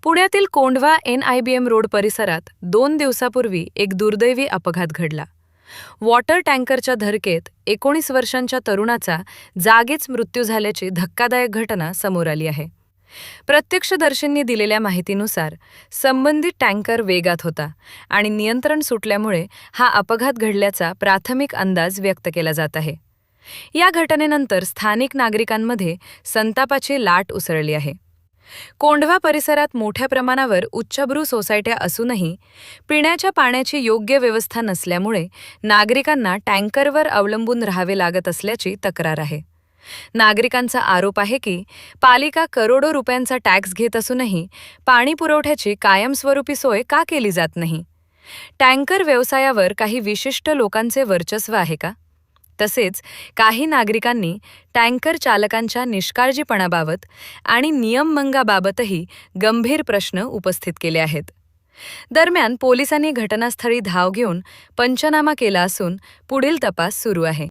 पुण्यातील Kondhwa NIBM road परिसरात 2 दिवसापूर्वी एक दुर्दैवी अपघात घडला. वॉटर टँकरच्या धडकेत 19 वर्षांच्या तरुणाचा जागीच मृत्यू झाल्याची धक्कादायक घटना समोर आली आहे. प्रत्यक्षदर्शींनी दिलेल्या माहितीनुसार संबंधित टँकर वेगात होता आणि नियंत्रण सुटल्यामुळे हा अपघात घडल्याचा प्राथमिक अंदाज व्यक्त केला जात आहे. या घटनेनंतर स्थानिक नागरिकांमध्ये संतापाची लाट उसळली आहे. कोंढवा परिसरात मोठ्या प्रमाणावर उच्चभ्रू सोसायट्या असूनही पिण्याच्या पाण्याची योग्य व्यवस्था नसल्यामुळे नागरिकांना टँकरवर अवलंबून राहावे लागत असल्याची तक्रार आहे. नागरिकांचा आरोप आहे की पालिका करोडो रुपयांचा टॅक्स घेत असूनही पाणी पुरवठ्याची कायमस्वरूपी सोय का केली जात नाही? टँकर व्यवसायावर काही विशिष्ट लोकांचे वर्चस्व आहे का? तसेच काही नागरिकांनी टँकर चालकांच्या निष्काळजीपणाबाबत आणि नियमभंगाबाबतही गंभीर प्रश्न उपस्थित केले आहेत. दरम्यान पोलिसांनी घटनास्थळी धाव घेऊन पंचनामा केला असून पुढील तपास सुरू आहे.